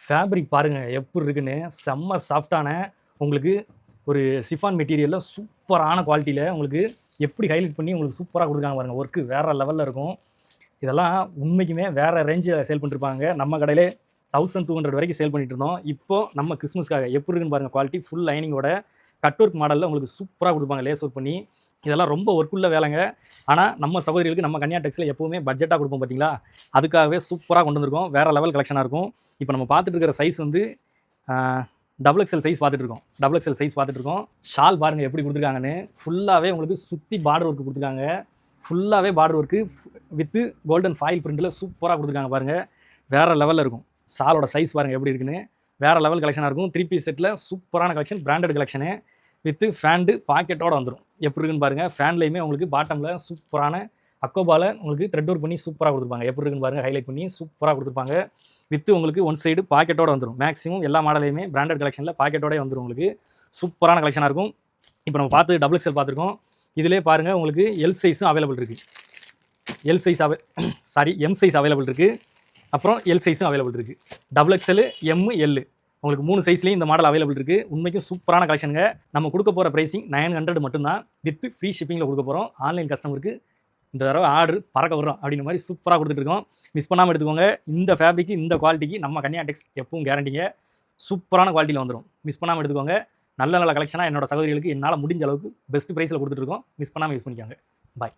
Fabric பாருங்கள் எப்படி இருக்குன்னு. செம்ம சாஃப்டான உங்களுக்கு ஒரு சிஃபான் மெட்டீரியலில் சூப்பரான குவாலிட்டியில் உங்களுக்கு எப்படி ஹைலைட் பண்ணி உங்களுக்கு சூப்பராக கொடுக்குறாங்க பாருங்கள். ஒர்க்கு வேறு லெவலில் இருக்கும். இதெல்லாம் உண்மைக்குமே வேறு ரேஞ்சில் சேல் பண்ணிருப்பாங்க. நம்ம கடையிலே 1200 வரைக்கும் சேல் பண்ணிட்டு இருந்தோம். இப்போ நம்ம கிறிஸ்மஸ்க்காக எப்படி இருக்குன்னு பாருங்கள். குவாலிட்டி ஃபுல் லைனிங்கோட கட் ஒர்க் மாடலில் உங்களுக்கு சூப்பராக கொடுப்பாங்க லேஸ் ஒர்க் பண்ணி. இதெல்லாம் ரொம்ப ஒர்க்குள்ள வேலைங்க. ஆனால் நம்ம சகோதரிகளுக்கு நம்ம கன்யா டெக்ஸில் எப்போவுமே பட்ஜெட்டாக கொடுப்போம் பார்த்தீங்களா, அதுக்காகவே சூப்பராக கொண்டு வந்திருக்கோம். வேறு லெவல் கலெக்ஷனாக இருக்கும். இப்போ நம்ம பார்த்துட்டு இருக்கிற சைஸ் வந்து XXL சைஸ் பார்த்துட்ருக்கோம். XXL சைஸ் பார்த்துட்ருக்கோம். ஷால் பாருங்கள் எப்படி கொடுத்துருக்காங்கன்னு. ஃபுல்லாகவே உங்களுக்கு சுற்றி பார்டர் ஒர்க்கு கொடுத்துருக்காங்க. ஃபுல்லாகவே border work with golden foil பிரிண்டில் சூப்பராக கொடுத்துருக்காங்க பாருங்கள். வேறு லெவலில் இருக்கும். ஷாலோட சைஸ் பாருங்கள் எப்படி இருக்குன்னு. வேறு லெவல் கலெக்ஷனாக இருக்கும். 3 பீஸ் செட்டில் சூப்பரான collection, branded collection with pant பாக்கெட்டோடு வந்துடும். எப்படி இருக்குன்னு பாருங்கள். ஃபேன்லேயுமே உங்களுக்கு பாட்டமில் சூப்பரான அக்கோபாவில் உங்களுக்கு த்ரெட் ஒர்க் பண்ணி சூப்பராக கொடுத்துருப்பாங்க. எப்படி இருக்குன்னு பாருங்கள். ஹைலைட் பண்ணி சூப்பராக கொடுத்துருப்பாங்க. வித்து உங்களுக்கு ஒன் சைடு பாக்கெட்டோடு வந்துடும். மேக்ஸிமம் எல்லா மாடலையுமே பிராண்டட் கலெக்ஷனில் பாக்கெட்டோடே வந்துடும். உங்களுக்கு சூப்பரான கலெக்ஷனாக இருக்கும். இப்போ நம்ம பார்த்து XXL பார்த்துருக்கோம். இதிலே பாருங்கள் உங்களுக்கு எல் சைஸும் அவைலபிள் இருக்குது. எம் சைஸ் அவைலபிள் இருக்குது. அப்புறம் எல் சைஸும் அவைலபிள் இருக்குது. XXL, M, L உங்களுக்கு 3 சைஸ்லேயும் இந்த மாடல் அவைலபிள் இருக்குது. உண்மைக்கும் சூப்பரான கலெக்ஷனுங்க. நம்ம கொடுக்க போகிற ப்ரைஸிங் 900 மட்டும்தான். வித் ஃப்ரீ ஷிப்பிங்கில் கொடுக்க போகிறோம். ஆன்லைன் கஸ்டமருக்கு இந்த தடவை ஆர்டர் பறக்க வரும் அப்படின்ற மாதிரி சூப்பராக கொடுத்துட்ருக்கோம். மிஸ் பண்ணாமல் எடுத்துக்கோங்க. இந்த ஃபேப்ரிக்கு இந்த குவாலிட்டிக்கு நம்ம கன்யா டெக்ஸ் எப்பவும் கேரண்டிங்க. சூப்பரான குவாலிட்டியில் வந்துடும். மிஸ் பண்ணாமல் எடுத்துக்கோங்க. நல்ல நல்ல கலெக்ஷனாக என்னோட சகோதரிகளுக்கு என்னால் முடிஞ்ச அளவுக்கு பெஸ்ட் ப்ரைஸில் கொடுத்துட்ருக்கோம். மிஸ் பண்ணாமல் யூஸ் பண்ணிக்கோங்க. பாய்.